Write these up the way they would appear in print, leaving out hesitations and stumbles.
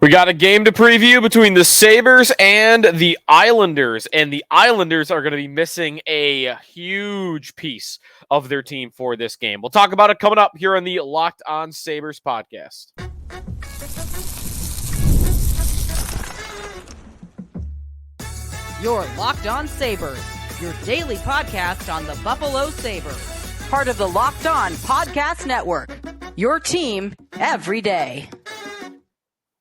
We got a game to preview between the Sabres and the Islanders, and the Islanders are going to be missing a huge piece of their team for this game. We'll talk about it coming up here on the Locked On Sabres podcast. Your Locked On Sabres, your daily podcast on the Buffalo Sabres. Part of the Locked On Podcast Network, your team every day.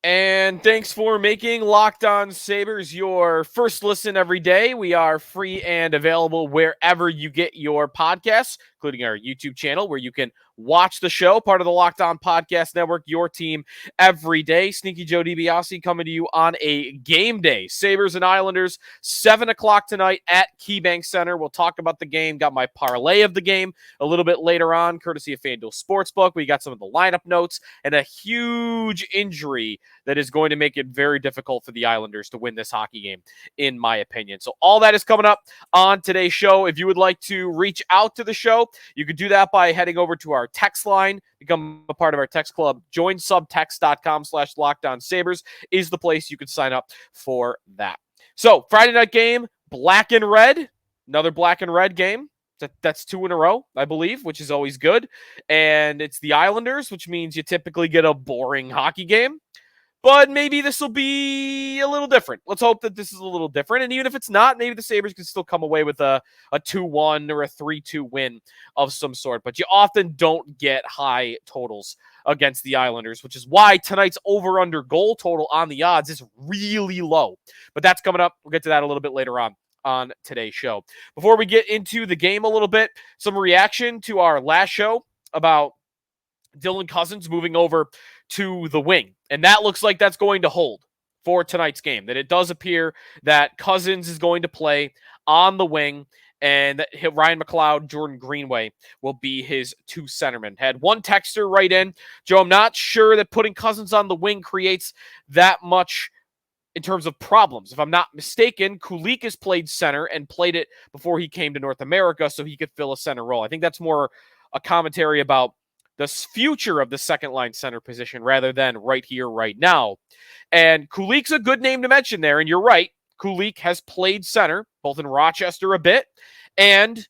And thanks for making Locked On Sabres your first listen every day. We are free and available wherever you get your podcasts, including our YouTube channel, where you can watch the show, part of the Locked On Podcast Network, your team every day. Sneaky Joe DiBiase coming to you on a game day. Sabres and Islanders, 7 o'clock tonight at KeyBank Center. We'll talk about the game. Got my parlay of the game a little bit later on, courtesy of FanDuel Sportsbook. We got some of the lineup notes and a huge injury that is going to make it very difficult for the Islanders to win this hockey game, in my opinion. So all that is coming up on today's show. If you would like to reach out to the show, you can do that by heading over to our text line, become a part of our text club. Joinsubtext.com/LockedOnSabres is the place you can sign up for that. So Friday night game, black and red, another black and red game. That's 2 in a row, I believe, which is always good. And it's the Islanders, which means you typically get a boring hockey game. But maybe this will be a little different. Let's hope that this is a little different. And even if it's not, maybe the Sabres can still come away with a 2-1 or a 3-2 win of some sort. But you often don't get high totals against the Islanders, which is why tonight's over-under goal total on the odds is really low. But that's coming up. We'll get to that a little bit later on today's show. Before we get into the game a little bit, some reaction to our last show about Dylan Cozens moving over to the wing. And that looks like that's going to hold for tonight's game. That it does appear that Cozens is going to play on the wing and that Ryan McLeod, Jordan Greenway will be his 2 centermen. Had one texter write in, Joe, I'm not sure that putting Cozens on the wing creates that much in terms of problems. If I'm not mistaken, Kulich has played center and played it before he came to North America so he could fill a center role. I think that's more a commentary about the future of the second line center position rather than right here, right now. And Kulich's a good name to mention there. And you're right. Kulich has played center, both in Rochester a bit and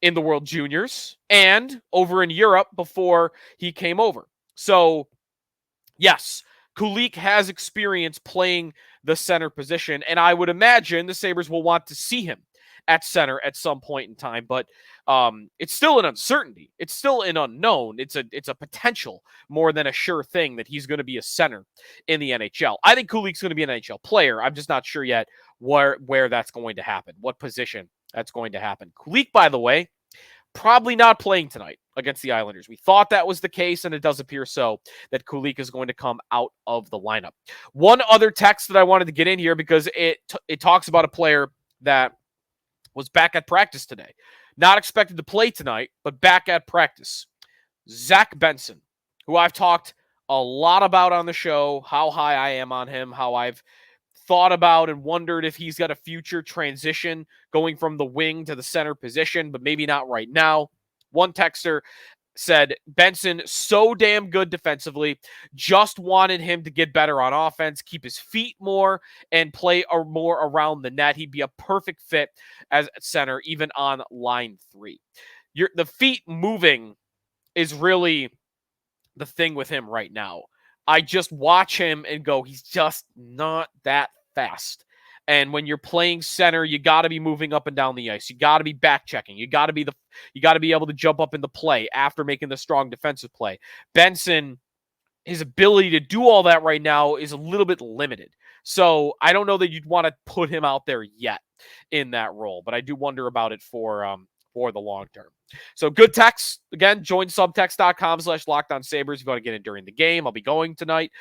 in the World Juniors and over in Europe before he came over. So, yes, Kulich has experience playing the center position. And I would imagine the Sabres will want to see him at center at some point in time, but it's still an uncertainty. It's still an unknown. It's a potential more than a sure thing that he's going to be a center in the NHL. I think Kulich's going to be an NHL player. I'm just not sure yet where that's going to happen, what position that's going to happen. Kulich, by the way, probably not playing tonight against the Islanders. We thought that was the case, and it does appear so, that Kulich is going to come out of the lineup. One other text that I wanted to get in here because it talks about a player that was back at practice today. Not expected to play tonight, but back at practice. Zach Benson, who I've talked a lot about on the show, how high I am on him, how I've thought about and wondered if he's got a future transition going from the wing to the center position, but maybe not right now. One texter said, Benson, so damn good defensively, just wanted him to get better on offense, keep his feet more, and play more around the net. He'd be a perfect fit as center, even on line 3. The feet moving is really the thing with him right now. I just watch him and go, he's just not that fast. And when you're playing center, you got to be moving up and down the ice. You got to be back checking. You got to be able to jump up in the play after making the strong defensive play. Benson, his ability to do all that right now is a little bit limited. So I don't know that you'd want to put him out there yet in that role, but I do wonder about it for the long term. So good text. Again, join subtext.com/LockedOnSabres if you want to get in during the game. I'll be going tonight.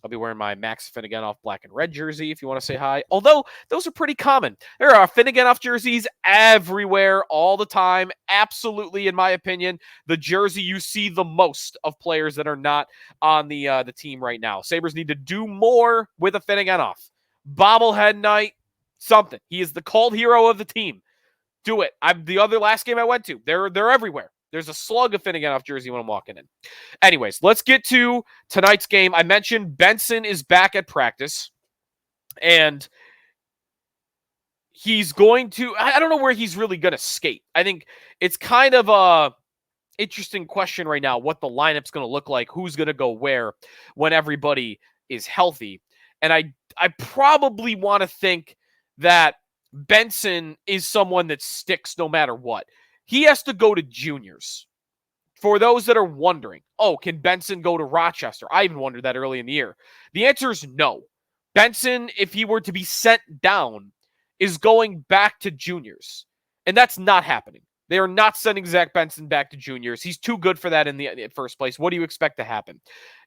I'll be wearing my Max Finneganoff black and red jersey if you want to say hi. Although, those are pretty common. There are Finneganoff jerseys everywhere, all the time. Absolutely, in my opinion, the jersey you see the most of players that are not on the team right now. Sabres need to do more with a Finneganoff. Bobblehead night, something. He is the cult hero of the team. Do it. The last game I went to, they're everywhere. There's a slug of Finnegan off jersey when I'm walking in. Anyways, let's get to tonight's game. I mentioned Benson is back at practice, and he's going to, I don't know where he's really going to skate. I think it's kind of a interesting question right now, what the lineup's going to look like, who's going to go where when everybody is healthy. And I probably want to think that Benson is someone that sticks no matter what. He has to go to juniors. For those that are wondering, oh, can Benson go to Rochester? I even wondered that early in the year. The answer is no. Benson, if he were to be sent down, is going back to juniors. And that's not happening. They are not sending Zach Benson back to juniors. He's too good for that in the first place. What do you expect to happen?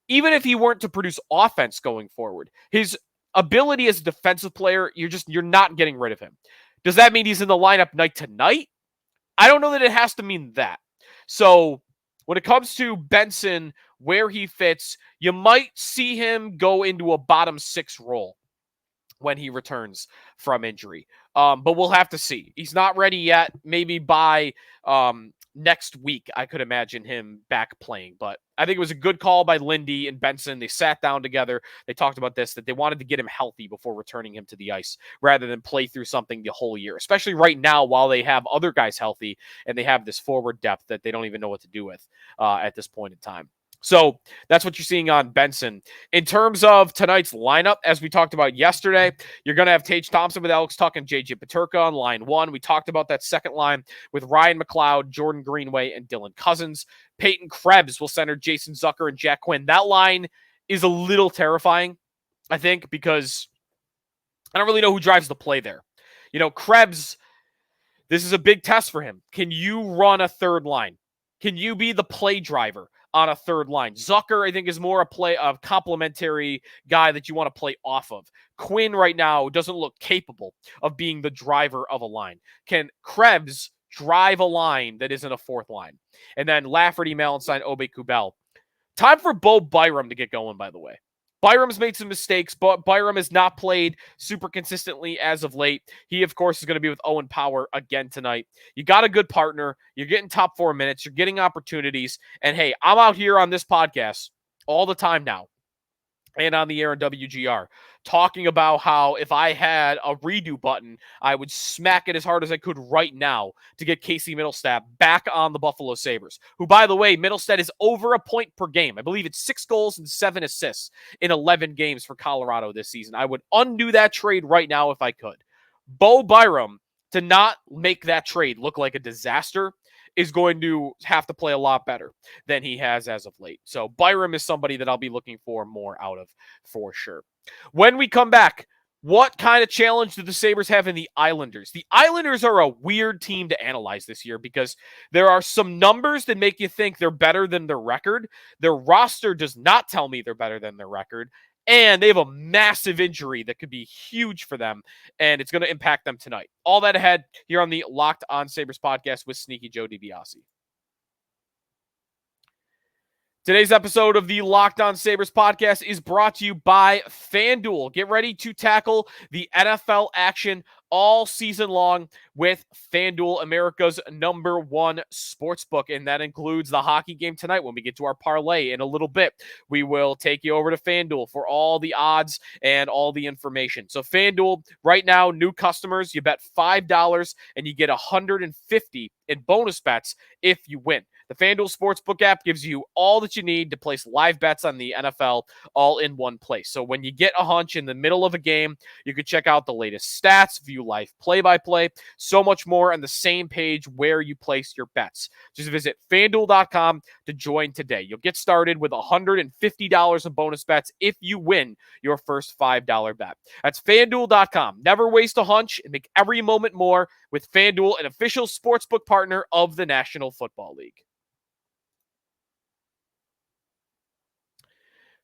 Even if he weren't to produce offense going forward, his ability as a defensive player, you're not getting rid of him. Does that mean he's in the lineup night to night? I don't know that it has to mean that. So when it comes to Benson, where he fits, you might see him go into a bottom 6 role when he returns from injury. But we'll have to see. He's not ready yet. Maybe by next week, I could imagine him back playing. But I think it was a good call by Lindy and Benson. They sat down together. They talked about this, that they wanted to get him healthy before returning him to the ice rather than play through something the whole year, especially right now while they have other guys healthy and they have this forward depth that they don't even know what to do with at this point in time. So that's what you're seeing on Benson. In terms of tonight's lineup, as we talked about yesterday, you're going to have Tage Thompson with Alex Tuck and J.J. Peterka on line 1. We talked about that second line with Ryan McLeod, Jordan Greenway, and Dylan Cousins. Peyton Krebs will center Jason Zucker and Jack Quinn. That line is a little terrifying, I think, because I don't really know who drives the play there. You know, Krebs, this is a big test for him. Can you run a third line? Can you be the play driver on a third line? Zucker, I think, is more a complementary guy that you want to play off of. Quinn right now doesn't look capable of being the driver of a line. Can Krebs drive a line that isn't a fourth line? And then Lafferty, Malenstein, Obe, Kubel. Time for Bo Byram to get going, by the way. Byram's made some mistakes, but Byram has not played super consistently as of late. He, of course, is going to be with Owen Power again tonight. You got a good partner. You're getting top 4 minutes. You're getting opportunities. And, hey, I'm out here on this podcast all the time now and on the air in WGR talking about how if I had a redo button, I would smack it as hard as I could right now to get Casey Mittelstadt back on the Buffalo Sabres, who, by the way, Mittelstadt is over a point per game. I believe it's 6 goals and 7 assists in 11 games for Colorado this season. I would undo that trade right now if I could. Bo Byram, to not make that trade look like a disaster, is going to have to play a lot better than he has as of late. So Byram is somebody that I'll be looking for more out of for sure. When we come back, what kind of challenge do the Sabres have in the Islanders? The Islanders are a weird team to analyze this year because there are some numbers that make you think they're better than their record. Their roster does not tell me they're better than their record. And they have a massive injury that could be huge for them, and it's going to impact them tonight. All that ahead here on the Locked On Sabres podcast with Sneaky Joe DiBiase. Today's episode of the Locked On Sabres podcast is brought to you by FanDuel. Get ready to tackle the NFL action all season long with FanDuel, America's #1 sportsbook. And that includes the hockey game tonight. When we get to our parlay in a little bit, we will take you over to FanDuel for all the odds and all the information. So FanDuel, right now, new customers, you bet $5 and you get $150 in bonus bets if you win. The FanDuel Sportsbook app gives you all that you need to place live bets on the NFL all in one place. So when you get a hunch in the middle of a game, you can check out the latest stats, view live play-by-play, so much more on the same page where you place your bets. Just visit FanDuel.com to join today. You'll get started with $150 in bonus bets if you win your first $5 bet. That's FanDuel.com. Never waste a hunch and make every moment more with FanDuel, an official sportsbook partner of the National Football League.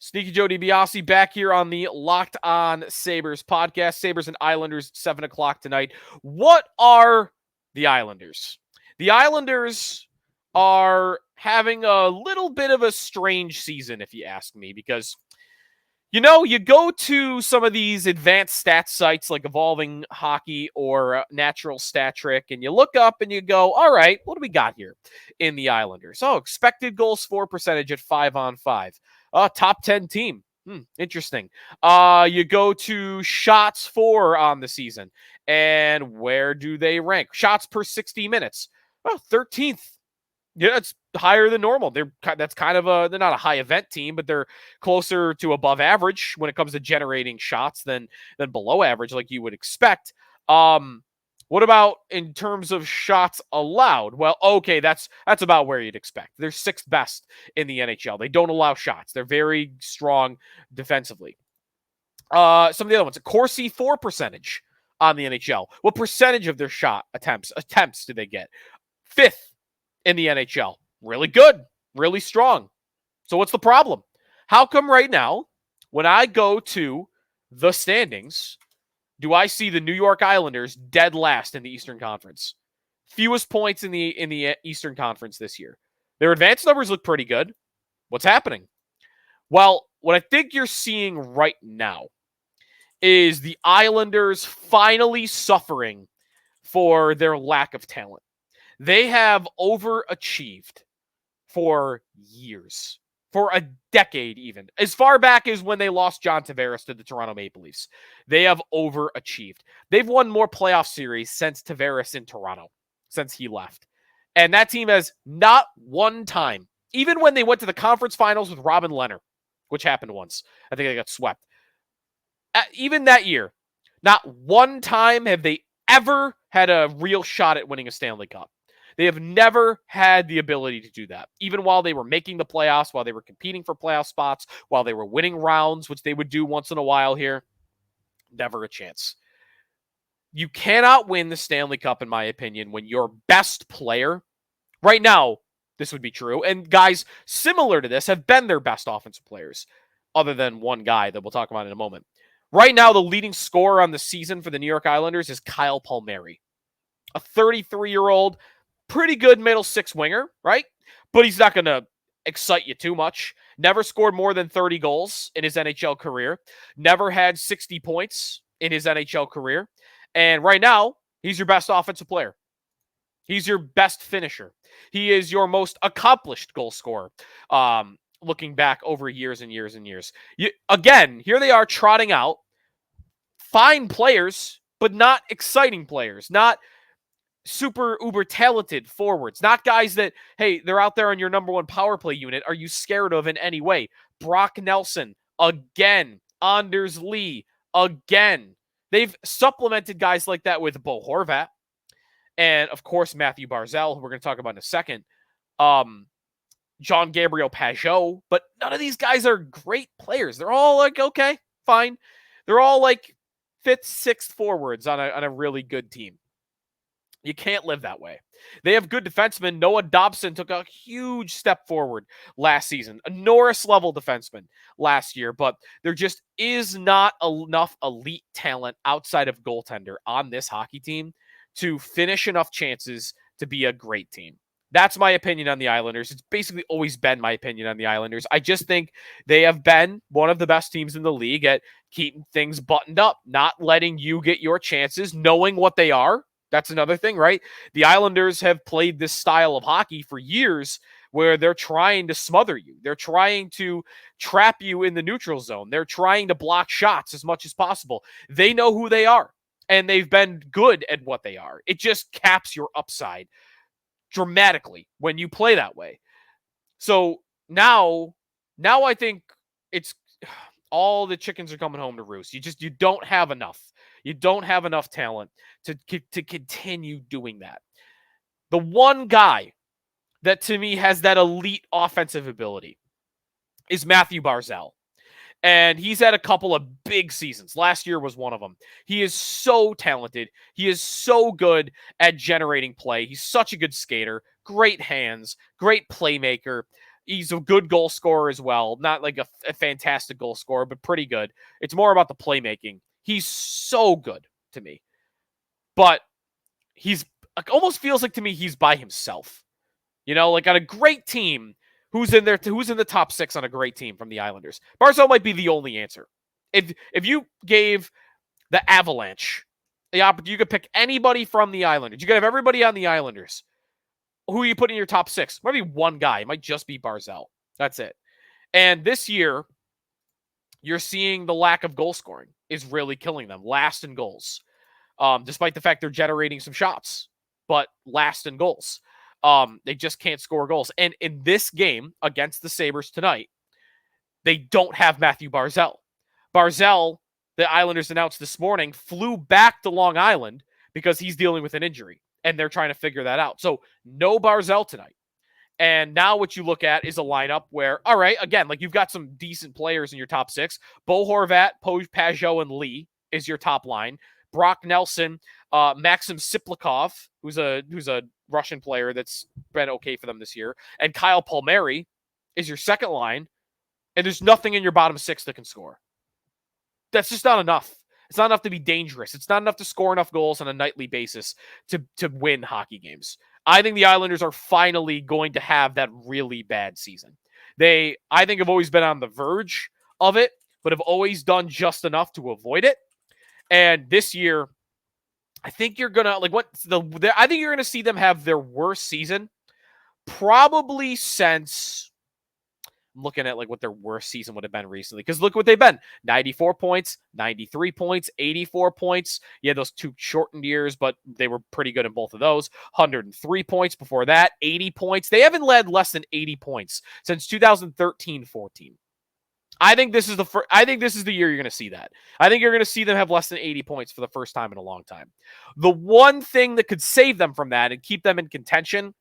Sneaky Joe DiBiase back here on the Locked On Sabres podcast. Sabres and Islanders, 7 o'clock tonight. What are the Islanders? The Islanders are having a little bit of a strange season, if you ask me, because You go to some of these advanced stats sites like Evolving Hockey or Natural Stat Trick, and you look up and you go, all right, what do we got here in the Islanders? Oh, expected goals for percentage at 5-on-5. Top 10 team. Interesting. You go to shots for on the season, and where do they rank? Shots per 60 minutes. Oh, 13th. Yeah, it's higher than normal. They're not a high event team, but they're closer to above average when it comes to generating shots than below average, like you would expect. What about in terms of shots allowed? Well, okay, that's about where you'd expect. They're sixth best in the NHL. They don't allow shots. They're very strong defensively. Some of the other ones, Corsi for percentage on the NHL. What percentage of their shot attempts do they get? Fifth in the NHL. Really good, really strong. So what's the problem? How come right now, when I go to the standings, do I see the New York Islanders dead last in the Eastern Conference? Fewest points in the Eastern Conference this year. Their advanced numbers look pretty good. What's happening? Well, what I think you're seeing right now is the Islanders finally suffering for their lack of talent. They have overachieved for years, for a decade even. As far back as when they lost John Tavares to the Toronto Maple Leafs. They have overachieved. They've won more playoff series since Tavares in Toronto, since he left. And that team has not one time, even when they went to the conference finals with Robin Lehner, which happened once. I think they got swept. Even that year, not one time have they ever had a real shot at winning a Stanley Cup. They have never had the ability to do that. Even while they were making the playoffs, while they were competing for playoff spots, while they were winning rounds, which they would do once in a while here, never a chance. You cannot win the Stanley Cup, in my opinion, when your best player, right now, this would be true, and guys similar to this have been their best offensive players, other than one guy that we'll talk about in a moment. Right now, the leading scorer on the season for the New York Islanders is Kyle Palmieri, a 33-year-old, pretty good middle six winger, right? But he's not going to excite you too much. Never scored more than 30 goals in his NHL career. Never had 60 points in his NHL career. And right now, he's your best offensive player. He's your best finisher. He is your most accomplished goal scorer. Looking back over years and years and years. Again, here they are trotting out fine players, but not exciting players. Not super uber talented forwards, not guys that, hey, they're out there on your number one power play unit. Are you scared of in any way? Brock Nelson, again. Anders Lee, again. They've supplemented guys like that with Bo Horvat. And, of course, Matthew Barzal, who we're going to talk about in a second. John Gabriel Pajot. But none of these guys are great players. They're all like, okay, fine. They're all like fifth, sixth forwards on a really good team. You can't live that way. They have good defensemen. Noah Dobson took a huge step forward last season. A Norris-level defenseman last year, but there just is not enough elite talent outside of goaltender on this hockey team to finish enough chances to be a great team. That's my opinion on the Islanders. It's basically always been my opinion on the Islanders. I just think they have been one of the best teams in the league at keeping things buttoned up, not letting you get your chances, knowing what they are. That's another thing, right? The Islanders have played this style of hockey for years where they're trying to smother you. They're trying to trap you in the neutral zone. They're trying to block shots as much as possible. They know who they are, and they've been good at what they are. It just caps your upside dramatically when you play that way. So now I think it's all the chickens are coming home to roost. You don't have enough. You don't have enough talent to continue doing that. The one guy that to me has that elite offensive ability is Matthew Barzal. And he's had a couple of big seasons. Last year was one of them. He is so talented. He is so good at generating play. He's such a good skater, great hands, great playmaker. He's a good goal scorer as well. Not like a fantastic goal scorer, but pretty good. It's more about the playmaking. He's so good to me. But he's almost feels like to me he's by himself. You know, like on a great team, Who's in there? Who's in the top 6 on a great team from the Islanders? Barzal might be the only answer. If you gave the Avalanche the opportunity, you could pick anybody from the Islanders. You could have everybody on the Islanders. Who you put in your top 6? Might be one guy. It might just be Barzal. That's it. And this year, you're seeing the lack of goal scoring is really killing them. Last in goals, despite the fact they're generating some shots, but last in goals. They just can't score goals. And in this game against the Sabres tonight, they don't have Matthew Barzal. Barzal, the Islanders announced this morning, flew back to Long Island because he's dealing with an injury, and they're trying to figure that out. So no Barzal tonight. And now what you look at is a lineup where, all right, again, like you've got some decent players in your top 6. Bo Horvat, Pajot, and Lee is your top line. Brock Nelson, Maxim Siplikov, who's a Russian player that's been okay for them this year, and Kyle Palmieri is your second line. And there's nothing in your bottom 6 that can score. That's just not enough. It's not enough to be dangerous. It's not enough to score enough goals on a nightly basis to win hockey games. I think the Islanders are finally going to have that really bad season. They, I think, have always been on the verge of it, but have always done just enough to avoid it. And this year, I think you're gonna I think you're gonna see them have their worst season probably since. I'm looking at like what their worst season would have been recently. Because look what they've been. 94 points, 93 points, 84 points. You had those 2 shortened years, but they were pretty good in both of those. 103 points before that, 80 points. They haven't led less than 80 points since 2013-14. I think this is the year you're going to see that. I think you're going to see them have less than 80 points for the first time in a long time. The one thing that could save them from that and keep them in contention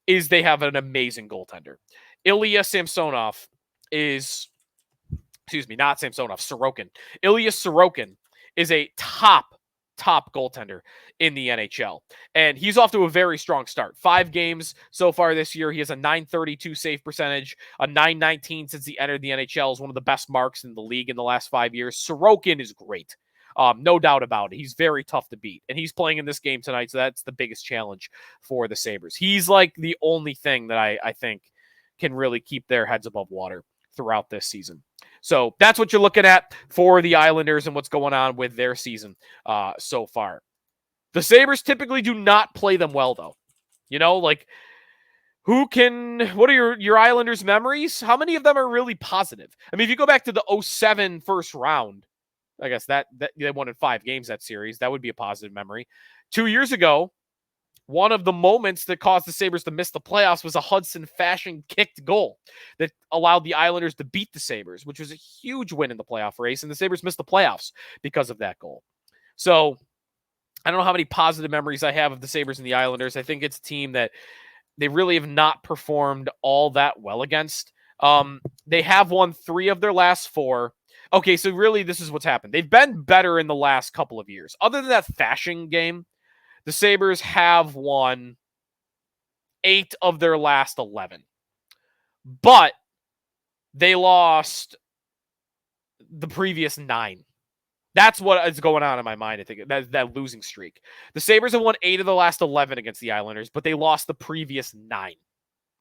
is they have an amazing goaltender. Ilya Samsonov Sorokin. Ilya Sorokin is a top goaltender in the NHL. And he's off to a very strong start. 5 games so far this year. He has a .932 save percentage, a .919 since he entered the NHL. Is one of the best marks in the league in the last 5 years. Sorokin is great. No doubt about it. He's very tough to beat. And he's playing in this game tonight, so that's the biggest challenge for the Sabres. He's like the only thing that I think can really keep their heads above water throughout this season. So that's what you're looking at for the Islanders and what's going on with their season so far. The Sabres typically do not play them well, though. You know, like, what are your Islanders memories? How many of them are really positive? I mean, if you go back to the 2007 first round, I guess that they won in 5 games that series. That would be a positive memory. 2 years ago, one of the moments that caused the Sabres to miss the playoffs was a Hudson Fashion kicked goal that allowed the Islanders to beat the Sabres, which was a huge win in the playoff race, and the Sabres missed the playoffs because of that goal. So I don't know how many positive memories I have of the Sabres and the Islanders. I think it's a team that they really have not performed all that well against. They have won 3 of their last 4. Okay, so really this is what's happened. They've been better in the last couple of years. Other than that Fashion game, the Sabres have won 8 of their last 11. But they lost the previous 9. That's what is going on in my mind, I think, that losing streak. The Sabres have won 8 of the last 11 against the Islanders, but they lost the previous 9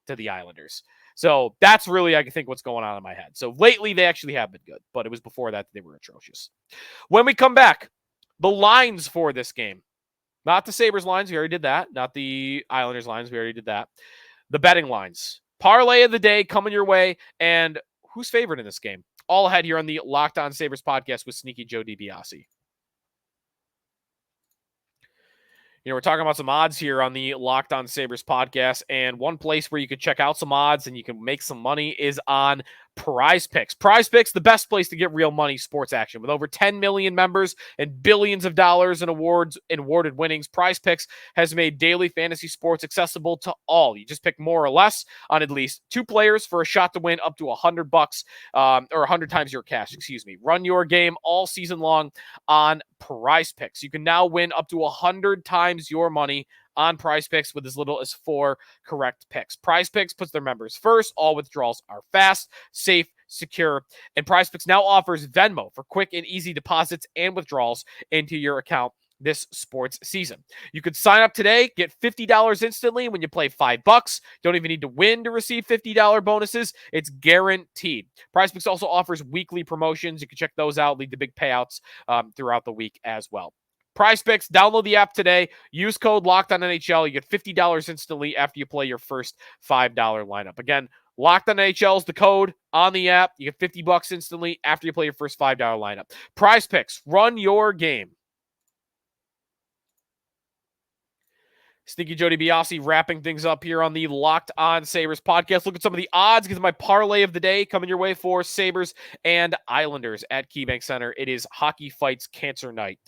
to the Islanders. So that's really, I think, what's going on in my head. So lately, they actually have been good, but it was before that they were atrocious. When we come back, the lines for this game. Not the Sabres lines, we already did that. Not the Islanders lines, we already did that. The betting lines. Parlay of the day coming your way, and who's favored in this game? All ahead here on the Locked On Sabres podcast with Sneaky Joe DiBiase. You know, we're talking about some odds here on the Locked On Sabres podcast, and one place where you could check out some odds and you can make some money is on PrizePicks. PrizePicks, the best place to get real money sports action. With over 10 million members and billions of dollars in awards and awarded winnings, PrizePicks has made daily fantasy sports accessible to all. You just pick more or less on at least 2 players for a shot to win up to $100 or 100 times your cash, Run your game all season long on PrizePicks. You can now win up to 100 times your money on PrizePicks with as little as 4 correct picks. PrizePicks puts their members first. All withdrawals are fast, safe, secure, and PrizePicks now offers Venmo for quick and easy deposits and withdrawals into your account this sports season. You could sign up today, get $50 instantly when you play $5. Don't even need to win to receive $50 bonuses. It's guaranteed. PrizePicks also offers weekly promotions. You can check those out, lead to big payouts throughout the week as well. PrizePicks, download the app today. Use code LOCKEDONNHL. You get $50 instantly after you play your first $5 lineup. Again, LOCKEDONNHL is the code on the app. You get $50 instantly after you play your first $5 lineup. PrizePicks, run your game. Sneaky Joe DiBiase wrapping things up here on the Locked On Sabres podcast. Look at some of the odds. Get to my parlay of the day coming your way for Sabres and Islanders at KeyBank Center. It is Hockey Fights Cancer Night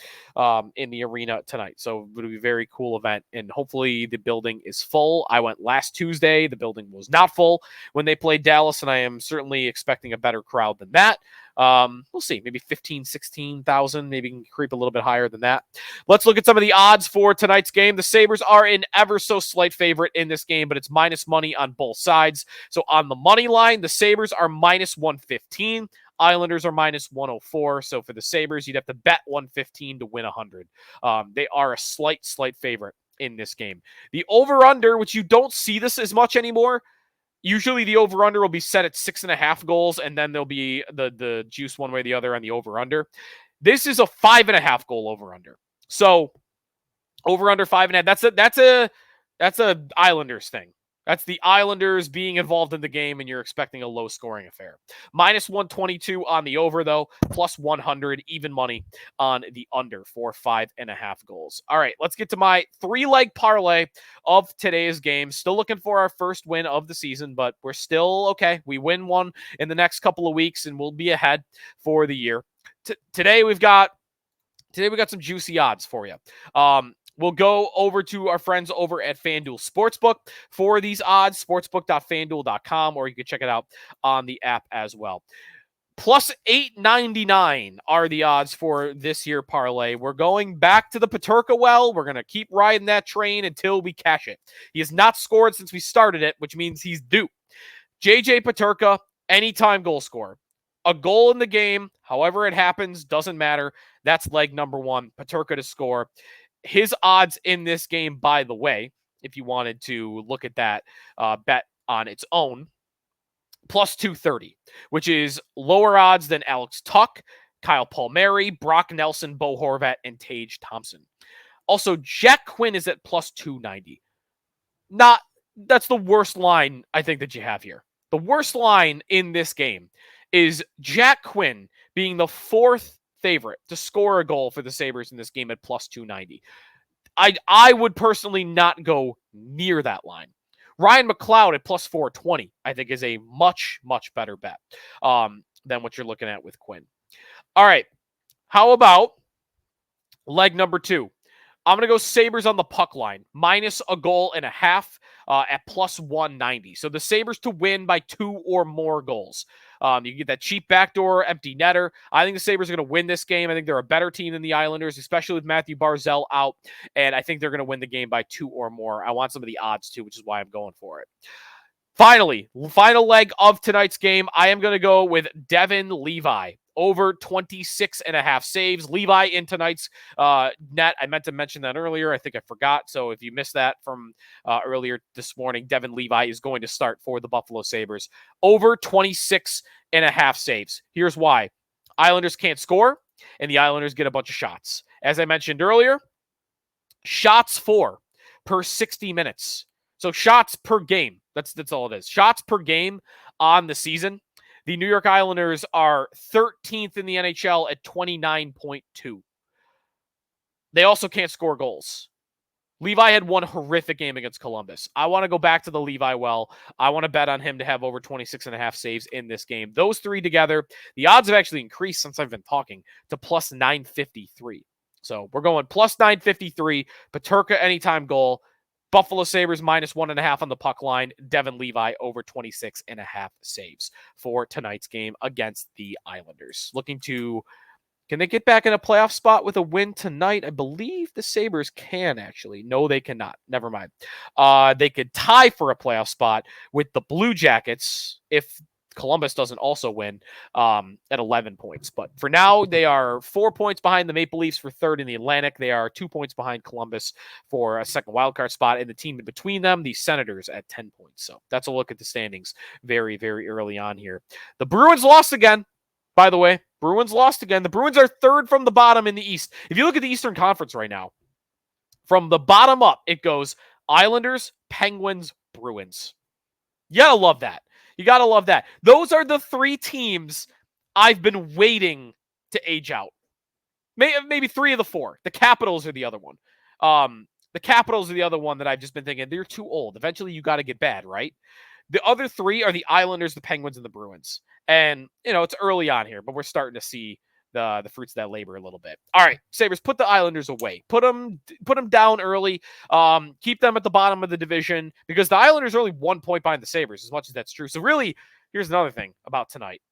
in the arena tonight. So it'll be a very cool event, and hopefully the building is full. I went last Tuesday. The building was not full when they played Dallas, and I am certainly expecting a better crowd than that. We'll see, maybe 15, 16,000, maybe can creep a little bit higher than that. Let's look at some of the odds for tonight's game. The Sabres are an ever so slight favorite in this game, but it's minus money on both sides. So on the money line, the Sabres are minus 115. Islanders are minus 104. So for the Sabres, you'd have to bet 115 to win 100. They are a slight favorite in this game. The over-under, which you don't see this as much anymore, usually the over-under will be set at 6.5 goals, and then there'll be the juice one way or the other on the over-under. This is a 5.5 goal over-under. So over-under 5.5. That's a Islanders thing. That's the Islanders being involved in the game, and you're expecting a low-scoring affair. Minus 122 on the over, though. Plus 100, even money on the under for 5.5 goals. All right, let's get to my 3-leg parlay of today's game. Still looking for our first win of the season, but we're still okay. We win one in the next couple of weeks, and we'll be ahead for the year. Today we got some juicy odds for you. We'll go over to our friends over at FanDuel Sportsbook for these odds, sportsbook.fanduel.com, or you can check it out on the app as well. Plus 899 are the odds for this year parlay. We're going back to the Peterka well. We're going to keep riding that train until we cash it. He has not scored since we started it, which means he's due. JJ Peterka, anytime goal scorer. A goal in the game, however it happens, doesn't matter. That's leg number one, Peterka to score. His odds in this game, by the way, if you wanted to look at that bet on its own, plus 230, which is lower odds than Alex Tuch, Kyle Palmieri, Brock Nelson, Bo Horvat, and Tage Thompson. Also, Jack Quinn is at plus 290. That's the worst line I think that you have here. The worst line in this game is Jack Quinn being the fourth favorite to score a goal for the Sabres in this game at plus 290. I would personally not go near that line. Ryan McLeod at plus 420, I think, is a much better bet than what you're looking at with Quinn. All right. How about leg number 2? I'm going to go Sabres on the puck line, minus a goal and a half at plus 190. So the Sabres to win by 2 or more goals. You can get that cheap backdoor empty netter. I think the Sabres are going to win this game. I think they're a better team than the Islanders, especially with Matthew Barzal out. And I think they're going to win the game by 2 or more. I want some of the odds too, which is why I'm going for it. Finally, final leg of tonight's game, I am going to go with Devin Levi. Over 26.5 saves. Levi in tonight's net. I meant to mention that earlier. I think I forgot. So if you missed that from earlier this morning, Devin Levi is going to start for the Buffalo Sabres. Over 26.5 saves. Here's why. Islanders can't score, and the Islanders get a bunch of shots. As I mentioned earlier, shots for per 60 minutes. So shots per game. That's all it is. Shots per game on the season. The New York Islanders are 13th in the NHL at 29.2. They also can't score goals. Levi had one horrific game against Columbus. I want to go back to the Levi well. I want to bet on him to have over 26.5 saves in this game. Those three together, the odds have actually increased since I've been talking to plus 953. So we're going plus 953. Peterka anytime goal. Buffalo Sabres minus 1.5 on the puck line. Devin Levi over 26.5 saves for tonight's game against the Islanders. Can they get back in a playoff spot with a win tonight? I believe the Sabres can actually. No, they cannot. Never mind. They could tie for a playoff spot with the Blue Jackets if Columbus doesn't also win at 11 points. But for now, they are 4 points behind the Maple Leafs for third in the Atlantic. They are 2 points behind Columbus for a second wildcard spot. And the team in between them, the Senators, at 10 points. So that's a look at the standings very, very early on here. The Bruins lost again, by the way. Bruins lost again. The Bruins are third from the bottom in the East. If you look at the Eastern Conference right now, from the bottom up, it goes Islanders, Penguins, Bruins. You gotta love that. You gotta love that. Those are the three teams I've been waiting to age out. Maybe three of the four. The Capitals are the other one. The Capitals are the other one that I've just been thinking, they're too old. Eventually, you got to get bad, right? The other three are the Islanders, the Penguins, and the Bruins. And, it's early on here, but we're starting to see the fruits of that labor a little bit. All right, Sabres, put the Islanders away. Put them down early. Keep them at the bottom of the division because the Islanders are only 1 point behind the Sabres, as much as that's true. So really, here's another thing about tonight.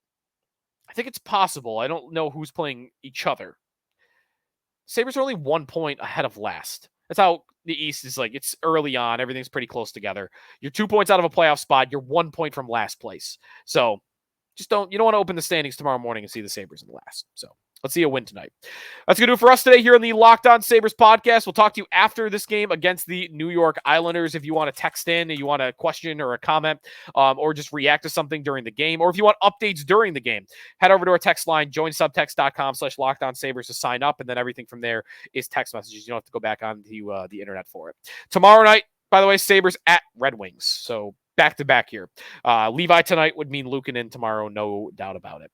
I think it's possible. I don't know who's playing each other. Sabres are only 1 point ahead of last. That's how the East is like. It's early on. Everything's pretty close together. You're 2 points out of a playoff spot. You're 1 point from last place. So you don't want to open the standings tomorrow morning and see the Sabres in the last. So let's see a win tonight. That's going to do it for us today here on the Locked On Sabres podcast. We'll talk to you after this game against the New York Islanders. If you want to text in and you want a question or a comment or just react to something during the game, or if you want updates during the game, head over to our text line, joinsubtext.com/LockedOnSabres to sign up, and then everything from there is text messages. You don't have to go back on the internet for it. Tomorrow night, by the way, Sabres at Red Wings. So back-to-back here. Levi tonight would mean Luukkonen tomorrow, no doubt about it.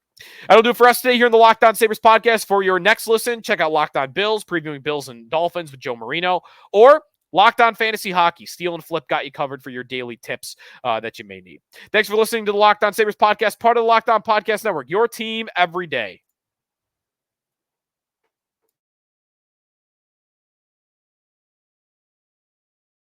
That'll do it for us today here in the Locked On Sabres podcast. For your next listen, check out Locked On Bills, previewing Bills and Dolphins with Joe Marino, or Locked On Fantasy Hockey. Steal and Flip got you covered for your daily tips that you may need. Thanks for listening to the Locked On Sabres podcast, part of the Locked On Podcast Network, your team every day.